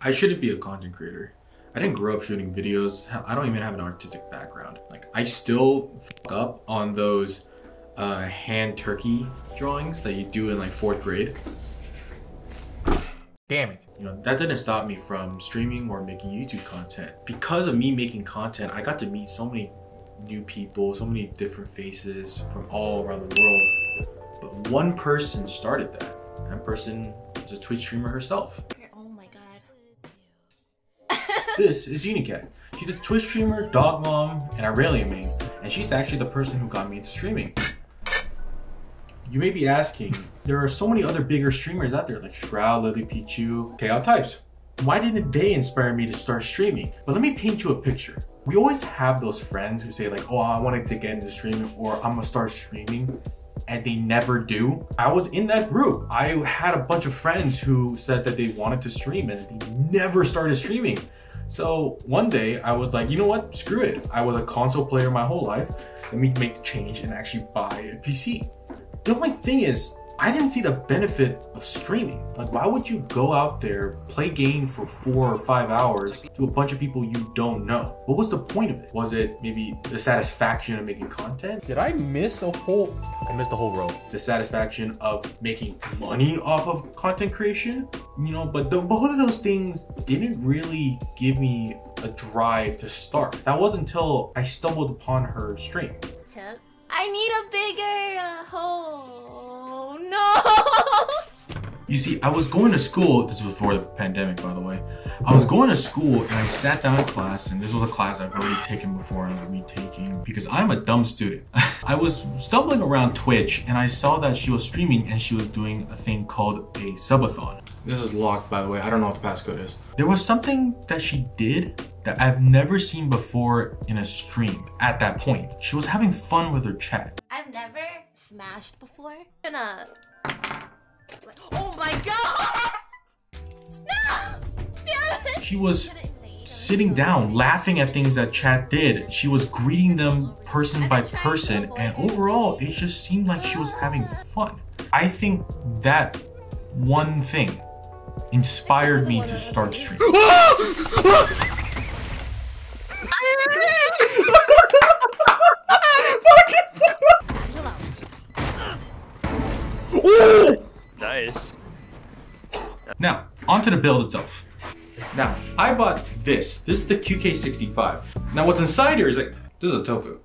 I shouldn't be a content creator. I didn't grow up shooting videos. I don't even have an artistic background. Like, I still fuck up on those hand turkey drawings that you do in like 4th grade. Damn it. You know, that didn't stop me from streaming or making YouTube content. Because of me making content, I got to meet so many new people, so many different faces from all around the world. But one person started that. That person is a Twitch streamer herself. Oh my god. This is Unicat. She's a Twitch streamer, dog mom, and Irelia main. And she's actually the person who got me into streaming. You may be asking, there are so many other bigger streamers out there like Shroud, Lily Pichu, KL Types. Why didn't they inspire me to start streaming? But let me paint you a picture. We always have those friends who say like, oh, I wanted to get into streaming or I'm gonna start streaming, and they never do. I was in that group. I had a bunch of friends who said that they wanted to stream and they never started streaming. So one day I was like, you know what, screw it. I was a console player my whole life. Let me make the change and actually buy a PC. The only thing is, I didn't see the benefit of streaming. Like, why would you go out there, play game for 4 or 5 hours to a bunch of people you don't know? What was the point of it? Was it maybe the satisfaction of making content? Did I miss a whole... I missed the whole row. The satisfaction of making money off of content creation? You know, but both of those things didn't really give me a drive to start. That wasn't until I stumbled upon her stream. I need a bigger hole. No. You see, I was going to school. This was before the pandemic, by the way. I was going to school and I sat down in class, and this was a class I've already taken before and I was retaking because I'm a dumb student. I was stumbling around Twitch and I saw that she was streaming and she was doing a thing called a subathon. This is locked, by the way. I don't know what the passcode is. There was something that she did that I've never seen before in a stream at that point. She was having fun with her chat. I've never smashed before. Oh my god! No! She was sitting down, laughing at things that chat did. She was greeting them person by person, and overall, it just seemed like she was having fun. I think that one thing inspired me to start streaming. Nice. Now, onto the build itself. Now, I bought this. This is the QK65. Now, what's inside here is like, this is a tofu.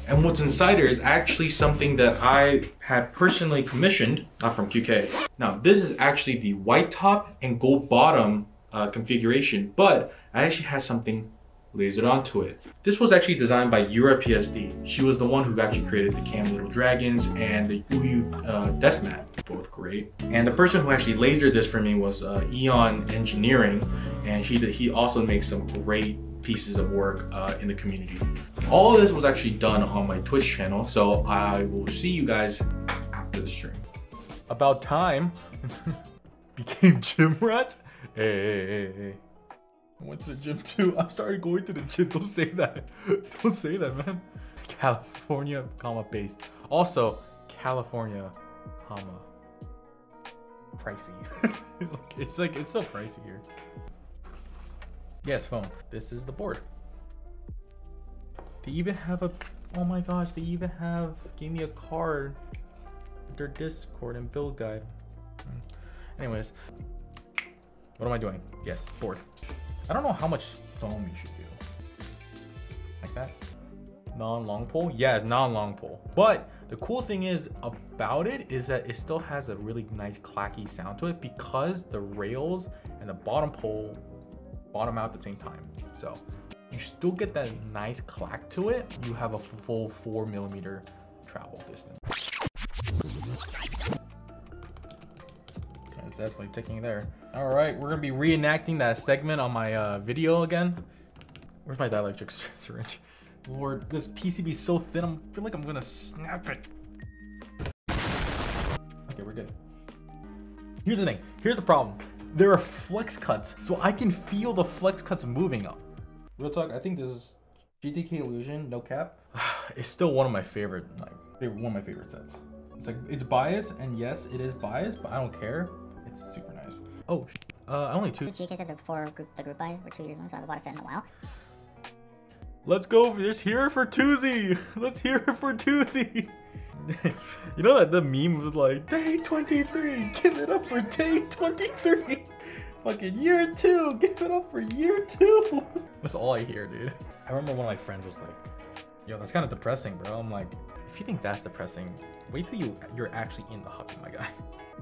And what's inside here is actually something that I had personally commissioned, not from QK. Now, this is actually the white top and gold bottom configuration, but I actually had something lasered onto it. This was actually designed by Yura PSD. She was the one who actually created the Cam Little Dragons and the Uyu desk mat, both great. And the person who actually lasered this for me was Eon Engineering, and he also makes some great pieces of work in the community. All of this was actually done on my Twitch channel, so I will see you guys after the stream. About time. Became gym rat? Hey. I went to the gym too. I'm sorry going to the gym. Don't say that. Don't say that, man. California, comma, based. Also, California, comma, pricey. It's so pricey here. Yes, phone. This is the board. They even have a, oh my gosh, they even gave me a card with their Discord and build guide. Anyways, what am I doing? Yes, board. I don't know how much foam you should do. Like that? Non-long pull? Yeah, it's non-long pull. But the cool thing is about it is that it still has a really nice clacky sound to it because the rails and the bottom pole bottom out at the same time. So you still get that nice clack to it. You have a full 4mm travel distance. It's definitely ticking there. All right, we're gonna be reenacting that segment on my video again. Where's my dielectric syringe? Lord, this PCB is so thin, I feel like I'm gonna snap it. Okay, we're good. Here's the thing, here's the problem. There are flex cuts, so I can feel the flex cuts moving up. Real talk, I think this is GTK Illusion, no cap. It's still one of my favorite, one of my favorite sets. It's like, it's biased, and yes, it is biased, but I don't care. It's super nice. Oh, Only 2. The GK said before the group buy were 2 years long, so I haven't bought a set in a while. Let's go. Let's hear for Toozy. Let's hear for Toozy. You know that the meme was like, day 23, give it up for day 23. Fucking year 2, give it up for year 2. That's all I hear, dude. I remember one of my friends was like, yo, that's kind of depressing, bro. I'm like, if you think that's depressing, wait till you're actually in the hobby, my guy.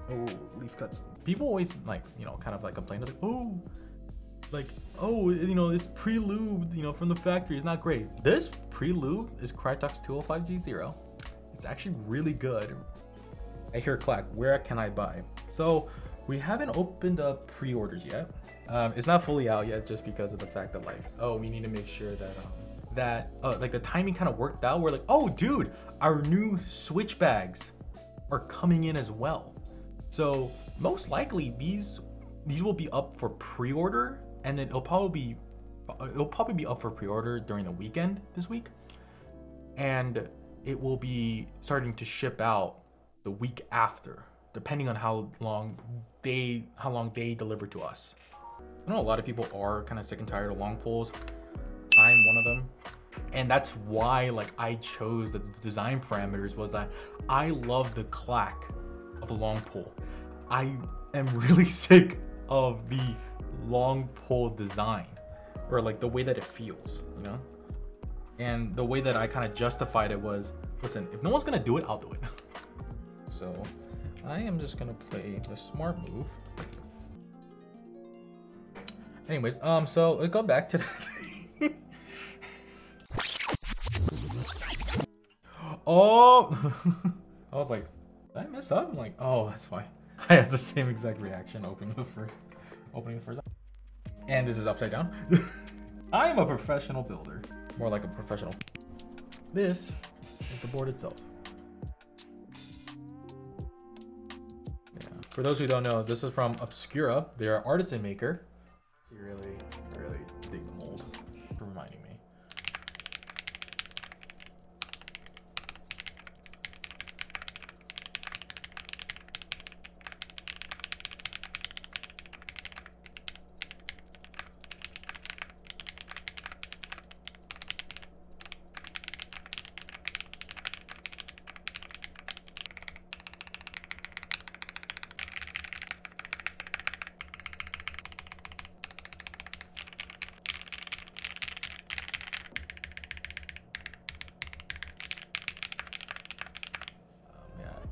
Oh, leaf cuts. People always like, you know, kind of like complain like, oh, you know, it's pre-lubed, you know, from the factory. It's not great. This pre-lube is Crytox 205G0. It's actually really good. I hear clack. Where can I buy? So we haven't opened up pre-orders yet. It's not fully out yet, just because of the fact that like, oh, we need to make sure that like the timing kind of worked out. We're like, oh, dude, our new switch bags are coming in as well. So most likely these will be up for pre-order, and then it'll probably be up for pre-order during the weekend this week, and it will be starting to ship out the week after, depending on how long they deliver to us. I know a lot of people are kind of sick and tired of long poles. I'm one of them, and that's why like I chose the design parameters, was that I love the clack of a long pole. I am really sick of the long pole design, or like the way that it feels, you know? And the way that I kind of justified it was, listen, if no one's gonna do it, I'll do it. So I am just gonna play the smart move. Anyways, so let's go back to the oh, I was like, did I mess up? I'm like, oh, that's fine. I had the same exact reaction opening the first. And this is upside down. I am a professional builder. More like a professional. This is the board itself. Yeah. For those who don't know, this is from Obscura. They're an artisan maker. You really dig the mold for reminding me.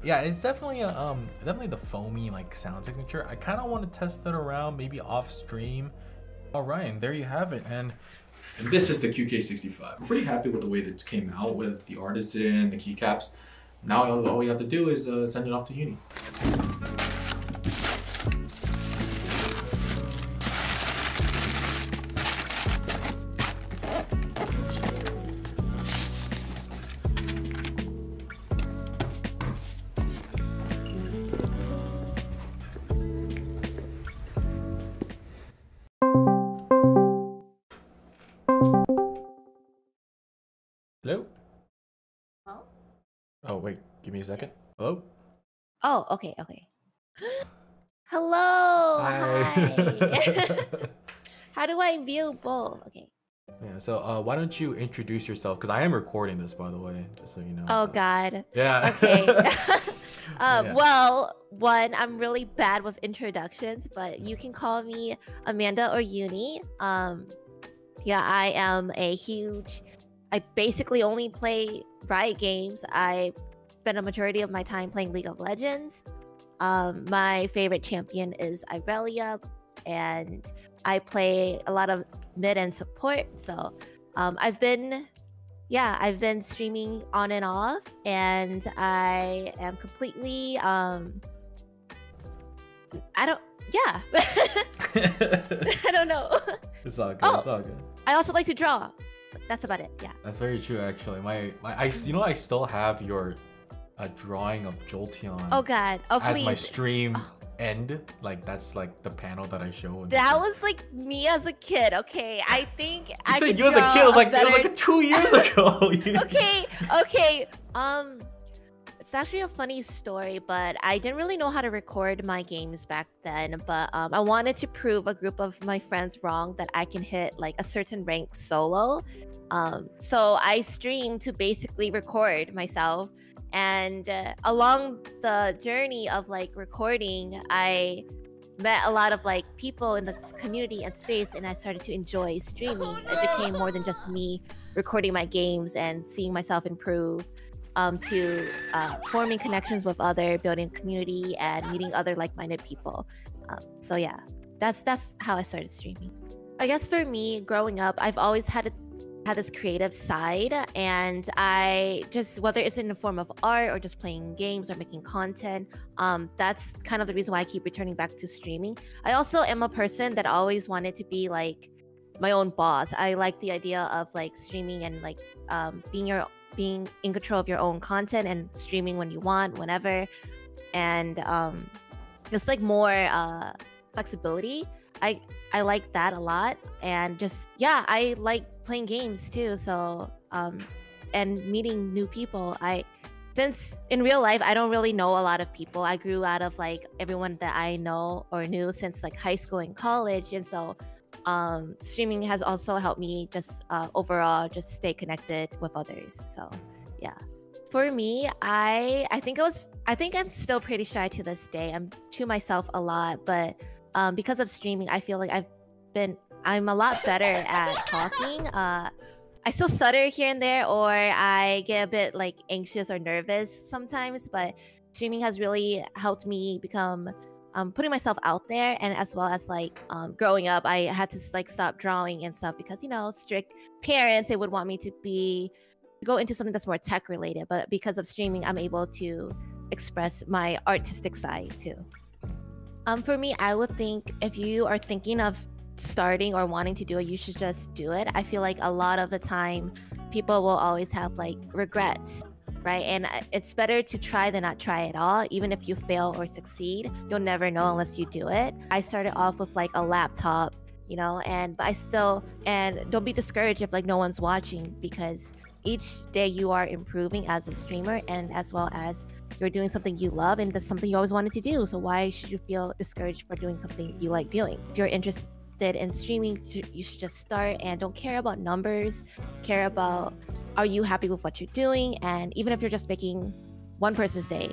Yeah, it's definitely definitely the foamy like sound signature. I kind of want to test it around, maybe off stream. All right, and there you have it. And this is the QK65. I'm pretty happy with the way that it came out with the artisan, the keycaps. Now all you have to do is send it off to uni. hello? Hello? Oh wait, give me a second. Hello? Oh, okay. Hello. Hi. How do I view both? Okay. Yeah, so why don't you introduce yourself? Because I am recording this, by the way, just so you know. Oh God. Yeah. Okay. Yeah. Well, one, I'm really bad with introductions, but you can call me Amanda or Uni. Yeah, I am I basically only play Riot games. I spend a majority of my time playing League of Legends. My favorite champion is Irelia, and I play a lot of mid and support. So I've been streaming on and off, and I am completely I don't know. It's all good. Oh. It's all good. I also like to draw. But that's about it. Yeah. That's very true, actually. I still have your drawing of Jolteon. Oh God. Oh as please. my stream end. Like that's like the panel that I show. That was like me as a kid. Okay, I think I said could you as a kid. It was like 2 years ago. Okay. It's actually a funny story, but I didn't really know how to record my games back then. But I wanted to prove a group of my friends wrong that I can hit like a certain rank solo. So I streamed to basically record myself. And along the journey of like recording, I met a lot of like people in the community and space, and I started to enjoy streaming. It became more than just me recording my games and seeing myself improve, to forming connections with other, building community, and meeting other like-minded people. So yeah, that's how I started streaming. I guess for me, growing up, I've always had this creative side, and I just, whether it's in the form of art or just playing games or making content, that's kind of the reason why I keep returning back to streaming. I also am a person that always wanted to be like my own boss. I like the idea of like streaming and like being in control of your own content and streaming when you want, whenever, and just like more flexibility. I like that a lot, and just yeah, I like playing games too. So and meeting new people. Since in real life I don't really know a lot of people. I grew out of like everyone that I know or knew since like high school and college, and so streaming has also helped me just overall just stay connected with others. So yeah, for me, I think I'm still pretty shy to this day. I'm to myself a lot, but because of streaming, I feel like I'm a lot better at talking. I still stutter here and there, or I get a bit like anxious or nervous sometimes, but streaming has really helped me become putting myself out there, and as well as like growing up, I had to like stop drawing and stuff because, you know, strict parents, they would want me to go into something that's more tech related, but because of streaming, I'm able to express my artistic side too. For me, I would think if you are thinking of starting or wanting to do it, you should just do it. I feel like a lot of the time people will always have like regrets, right? And it's better to try than not try at all. Even if you fail or succeed, you'll never know unless you do it. I started off with like a laptop, you know, and don't be discouraged if like no one's watching, because each day you are improving as a streamer, and as well as you're doing something you love, and that's something you always wanted to do. So why should you feel discouraged for doing something you like doing? If you're interested in streaming, you should just start, and don't care about numbers. Care about, are you happy with what you're doing? And even if you're just making one person's day,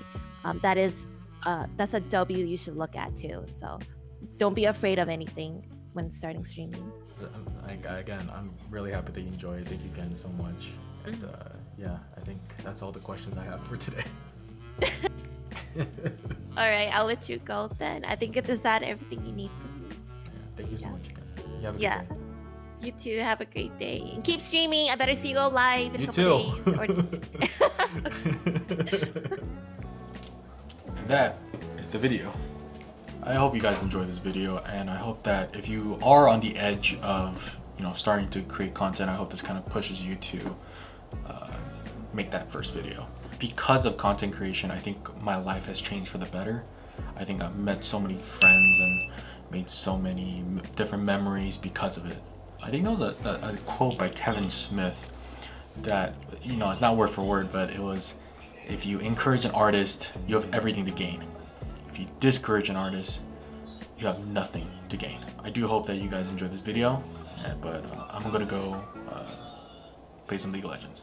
that's a W you should look at too. So don't be afraid of anything when starting streaming. Again, I'm really happy that you enjoy it. Thank you again so much. And yeah, I think that's all the questions I have for today. All right, I'll let you go then. I think is that everything you need from me. Yeah, thank you so much again. You have a Yeah. good day. You too. Have a great day. And keep streaming. I better see you go live in You a couple too. days. And that is the video. I hope you guys enjoyed this video, and I hope that if you are on the edge of, you know, starting to create content, I hope this kind of pushes you to make that first video. Because of content creation, I think my life has changed for the better. I think I've met so many friends and made so many different memories because of it. I think that was a quote by Kevin Smith that, you know, it's not word for word, but it was, if you encourage an artist, you have everything to gain. If you discourage an artist, you have nothing to gain. I do hope that you guys enjoyed this video, but I'm gonna go play some League of Legends.